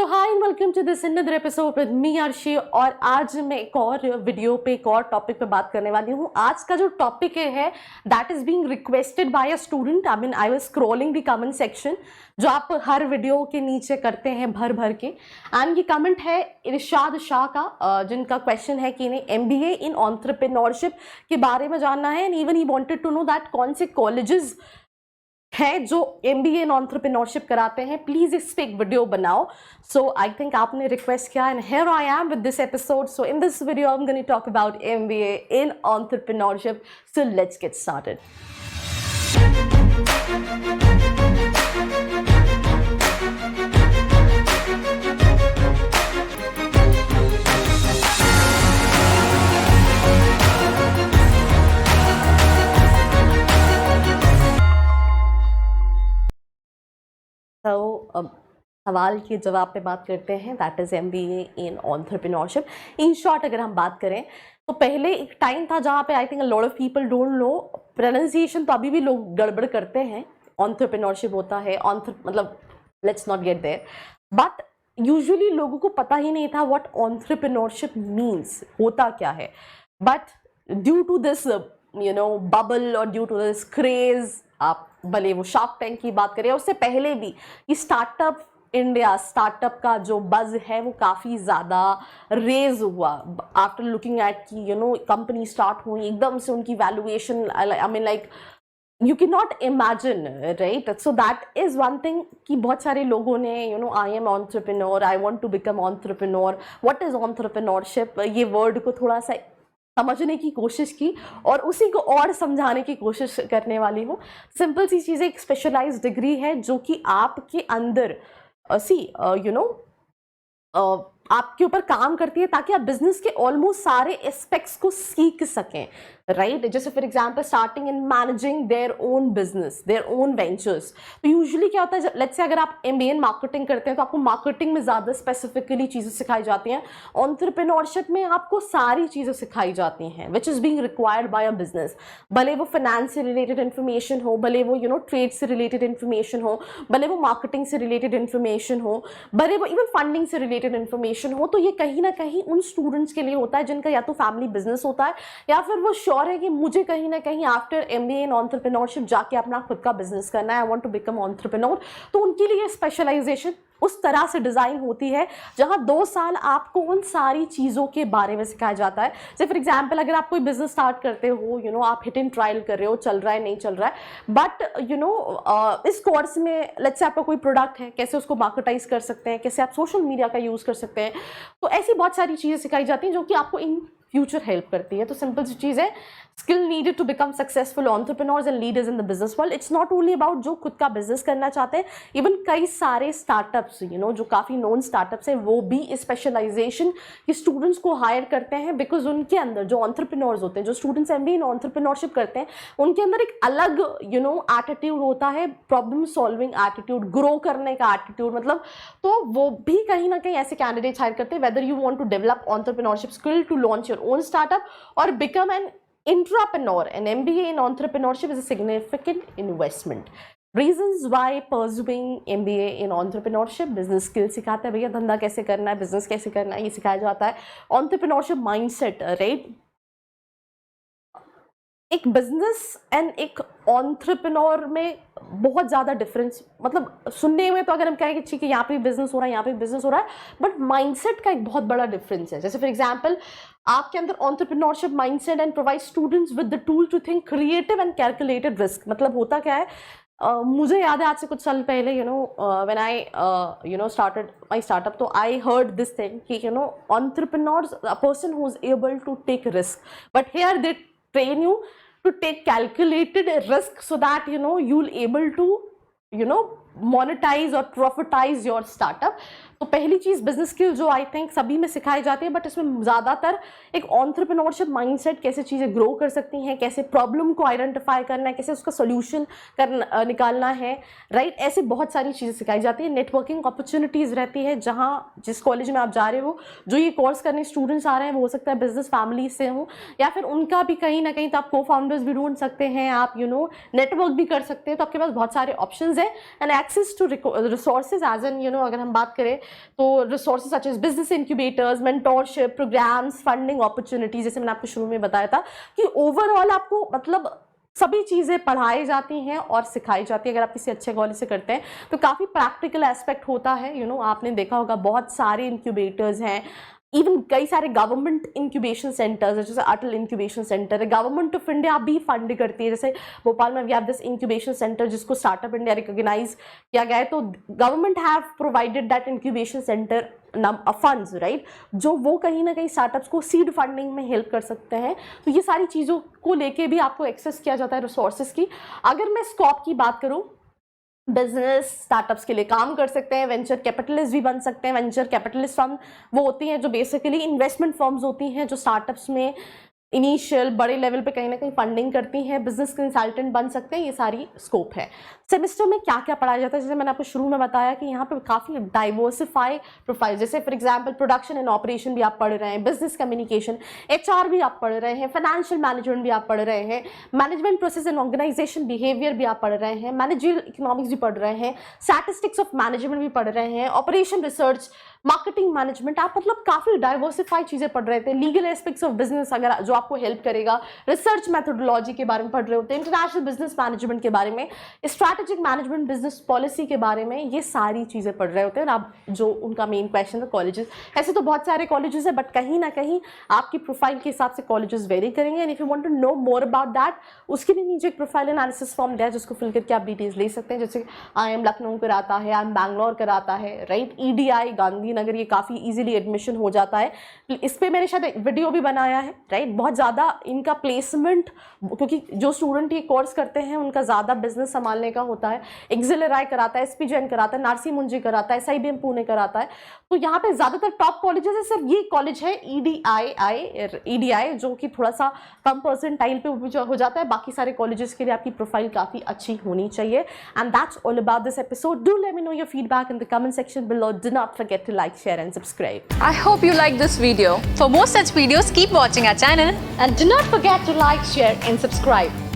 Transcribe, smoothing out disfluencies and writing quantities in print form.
Hi and welcome to this another episode with me Arshi. और आज मैं एक और वीडियो पे एक और टॉपिक पे बात करने वाली हूँ। आज का जो टॉपिक है that is being requested bye a student. I was scrolling the comment section जो आप हर वीडियो के नीचे करते हैं भर भर के। एंड ये कमेंट है इरशाद शाह का, जिनका क्वेश्चन है कि इन्हें MBA इन एंटरप्रेन्योरशिप के बारे में जानना है। And even he wanted to know that कौन से कॉलेजेस है जो MBA इन एंटरप्रेन्योरशिप कराते हैं। प्लीज इस पे एक वीडियो बनाओ। सो आई थिंक आपने रिक्वेस्ट किया and here I am with this episode. So in this video I am going to talk about MBA in entrepreneurship. So let's get started. अब सवाल के जवाब पे बात करते हैं, that is MBA in entrepreneurship. In short अगर हम बात करें तो पहले एक टाइम था जहाँ पे I think a lot of people don't know pronunciation, तो अभी भी लोग गड़बड़ करते हैं। एंटरप्रेन्योरशिप होता है मतलब let's not get there, but usually लोगों को पता ही नहीं था व्हाट एंटरप्रेन्योरशिप मीन्स, होता क्या है। But due to this bubble और ड्यू टू दिस क्रेज, आप भले वो शार्क टैंक की बात करें, उससे पहले भी ये स्टार्टअप इंडिया, स्टार्टअप का जो बज है वो काफ़ी ज़्यादा रेज हुआ आफ्टर लुकिंग एट कि कंपनी स्टार्ट हुई, एकदम से उनकी valuation I mean like you can not imagine, right. So that is one thing कि बहुत सारे लोगों ने I am entrepreneur, I want to become entrepreneur, what is entrepreneurship, ये वर्ड को थोड़ा सा समझने की कोशिश की और उसी को और समझाने की कोशिश करने वाली हूँ। सिंपल सी चीज़, एक स्पेशलाइज्ड डिग्री है जो कि आपके अंदर आपके ऊपर काम करती है ताकि आप बिजनेस के ऑलमोस्ट सारे एस्पेक्ट्स को सीख सकें, राइट। जैसे for example starting and managing their own business, their own ventures. तो यूजुअली क्या होता है, लेट्स से अगर आप MBA इन मार्केटिंग करते हैं तो आपको मार्केटिंग में ज़्यादा स्पेसिफिकली चीज़ें सिखाई जाती हैं। एंटरप्रेन्योरशिप में आपको सारी चीज़ें सिखाई जाती हैं which is being required by a business, भले वो फाइनेंस से रिलेटेड इन्फॉर्मेशन हो, भले वो ट्रेड से रिलेटेड इन्फॉर्मेशन हो, भले वो मार्केटिंग से रिलेटेड इन्फॉर्मेशन हो, भले वो इवन फंडिंग से रिलेटेड इन्फॉर्मेशन हो। तो ये कहीं ना कहीं उन स्टूडेंट्स के लिए होता है जिनका या तो फैमिली बिजनेस होता है या फिर वो श्योर है कि मुझे कहीं ना कहीं आफ्टर MBA इन एंटरप्रेन्योरशिप जाके अपना खुद का बिजनेस करना है, I want to become entrepreneur. तो उनके लिए स्पेशलाइजेशन उस तरह से डिज़ाइन होती है जहां 2 साल आपको उन सारी चीज़ों के बारे में सिखाया जाता है। जैसे फॉर एग्जांपल अगर आप कोई बिजनेस स्टार्ट करते हो, आप हिट एंड ट्रायल कर रहे हो, चल रहा है नहीं चल रहा है, बट इस कोर्स में लेट्स से आपका कोई प्रोडक्ट है, कैसे उसको मार्केटाइज कर सकते हैं, कैसे आप सोशल मीडिया का यूज़ कर सकते हैं। तो ऐसी बहुत सारी चीज़ें सिखाई जाती हैं जो कि आपको इन फ्यूचर हेल्प करती है। तो सिंपल सी चीज़ है, skill needed to become successful entrepreneurs and leaders in the business world. It's not only about जो खुद का बिजनेस करना चाहते हैं, इवन कई सारे स्टार्टअप्स जो काफ़ी नोन स्टार्टअप्स हैं वो भी स्पेशलाइजेशन के स्टूडेंट्स को हायर करते हैं, बिकॉज उनके अंदर जो एंटरप्रेन्योर्स होते हैं, जो स्टूडेंट्स MBA इन एंटरप्रेन्योरशिप करते हैं, उनके अंदर एक अलग एटीट्यूड होता है, प्रॉब्लम सॉल्विंग एटीट्यूड, ग्रो करने का एटीट्यूड, मतलब तो वो भी कहीं ना कहीं ऐसे कैंडिडेट्स हायर करते हैं whether you want to develop entrepreneurship skill to launch your own startup और become an intrapreneur. An MBA in entrepreneurship is a significant investment. Reasons why pursuing MBA in entrepreneurship, business skills सिखाते हैं, भैया धंधा कैसे करना है, business कैसे करना है, ये सिखाया जाता है। entrepreneurship mindset, right. एक बिजनेस एंड एक एंटरप्रेन्योर में बहुत ज़्यादा डिफरेंस, मतलब सुनने में तो अगर हम कहें कि ठीक है यहाँ पे भी बिजनेस हो रहा है, यहाँ पे भी बिजनेस हो रहा है, बट माइंडसेट का एक बहुत बड़ा डिफरेंस है। जैसे फॉर एग्जांपल आपके अंदर entrepreneurship mindset and provide students with the tool to think creative and calculated risk. मतलब होता क्या है, मुझे याद है आज से कुछ साल पहले when I started my startup, तो आई हर्ड दिस थिंग कि entrepreneurs a person who is able to take risk, but here they train you to take calculated risk so that you'll able to monetize or profitize your startup। तो पहली चीज़ business skill जो I think सभी में सिखाई जाती है, but इसमें ज़्यादातर एक एंटरप्रेन्योरशिप माइंडसेट, कैसे चीज़ें ग्रो कर सकती हैं, कैसे प्रॉब्लम को आइडेंटिफाई करना है, कैसे उसका सोल्यूशन निकालना है, राइट। ऐसे बहुत सारी चीज़ें सिखाई जाती है। नेटवर्किंग अपॉर्चुनिटीज़ रहती है, जहाँ जिस कॉलेज में आप जा रहे हो, जो ये कोर्स करने स्टूडेंट्स आ रहे हैं वो हो सकता है बिजनेस फैमिली से हो या फिर उनका भी कहीं ना कहीं, तो आप को फाउंडर्स भी ढूंढ सकते हैं, आप नेटवर्क भी कर सकते हैं। तो आपके पास बहुत सारे ऑप्शंस हैं and access to resources as an अगर हम बात करें तो resources such as business incubators, mentorship programmes, funding opportunities, जैसे मैंने आपको शुरू में बताया था कि ओवरऑल आपको मतलब सभी चीज़ें पढ़ाई जाती हैं और सिखाई जाती है। अगर आप किसी अच्छे कॉलेज से करते हैं तो काफ़ी प्रैक्टिकल एस्पेक्ट होता है। आपने देखा होगा बहुत सारे इंक्यूबेटर्स हैं, इवन कई सारे गवर्नमेंट इंक्यूबेशन सेंटर्स है, जैसे अटल इंक्यूबेशन सेंटर है, गवर्नमेंट ऑफ इंडिया भी फंड करती है। जैसे भोपाल में we have this incubation centre जिसको स्टार्टअप इंडिया रिकॉग्नाइज किया गया है, तो government have provided that incubation centre funds, right, जो वो कहीं ना कहीं स्टार्टअप्स को सीड फंडिंग में हेल्प कर सकते हैं। तो ये सारी चीज़ों को लेके भी आपको एक्सेस किया जाता है रिसोर्सेज की। अगर मैं स्कोप की बात करूँ, बिजनेस स्टार्टअप्स के लिए काम कर सकते हैं, वेंचर कैपिटलिस्ट भी बन सकते हैं। वेंचर कैपिटलिस्ट फर्म वो होती हैं जो बेसिकली इन्वेस्टमेंट फर्म्स होती हैं जो स्टार्टअप्स में इनिशियल बड़े लेवल पे कहीं ना कहीं फंडिंग करती हैं। बिजनेस कंसल्टेंट बन सकते हैं। ये सारी स्कोप है। सेमेस्टर में क्या क्या पढ़ाया जाता है, जैसे मैंने आपको शुरू में बताया कि यहाँ पे काफ़ी डाइवर्सिफाई प्रोफाइल, जैसे for example production and operation भी आप पढ़ रहे हैं, बिजनेस कम्युनिकेशन, एचआर भी आप पढ़ रहे हैं, फाइनेंशियल मैनेजमेंट भी आप पढ़ रहे हैं, management process and organisation behaviour भी आप पढ़ रहे हैं, मैनेजरियल इकोनॉमिक्स भी पढ़ रहे हैं, स्टैटिस्टिक्स ऑफ मैनेजमेंट भी पढ़ रहे हैं, ऑपरेशन रिसर्च, मार्केटिंग मैनेजमेंट, आप मतलब काफ़ी डाइवर्सिफाइड चीज़ें पढ़ रहे थे। लीगल एस्पेक्ट्स ऑफ बिजनेस अगर जो आपको हेल्प करेगा, रिसर्च मैथोडोलॉजी के बारे में पढ़ रहे होते हैं, इंटरनेशनल बिजनेस मैनेजमेंट के बारे में, स्ट्रैटेजिक मैनेजमेंट, बिजनेस पॉलिसी के बारे में, ये सारी चीज़ें पढ़ रहे होते हैं। आप जो उनका मेन क्वेश्चन है कॉलेजेस, ऐसे तो बहुत सारे कॉलेजेस है बट कहीं ना कहीं आपकी प्रोफाइल के हिसाब से कॉलेजेस वेरी करेंगे। And if you want to know more about that, उसके लिए नीचे एक प्रोफाइल एनालिसिस फॉर्म दिया है जिसको फिल करके आप डिटेल्स ले सकते हैं। जैसे IIM लखनऊ कराता है, IIM बैंगलोर कराता है, राइट, EDI गांधीनगर, ये काफ़ी इजीली एडमिशन हो जाता है। इस पर मैंने शायद वीडियो भी बनाया है, राइट। बहुत ज़्यादा इनका प्लेसमेंट, क्योंकि जो स्टूडेंट ये कोर्स करते हैं उनका ज़्यादा बिजनेस संभालने का होता है। एक्सिलराई कराता है, SP जैन कराता है, नारसी मुंजी कराता है, SIBM पुणे कराता है। तो यहाँ पे ज़्यादातर टॉप कॉलेजेस है, सिर्फ ये कॉलेज है EDI जो कि थोड़ा सा कम परसेंटाइल पे हो जाता है। बाकी सारे कॉलेजेस के लिए आपकी प्रोफाइल काफ़ी अच्छी होनी चाहिए। And that's all about this episode. Do let me know your feedback in the comment section below. Do not forget to like, share and subscribe. I hope you like this video. For more such videos, keep watching our channel. And do not forget to like, share and subscribe.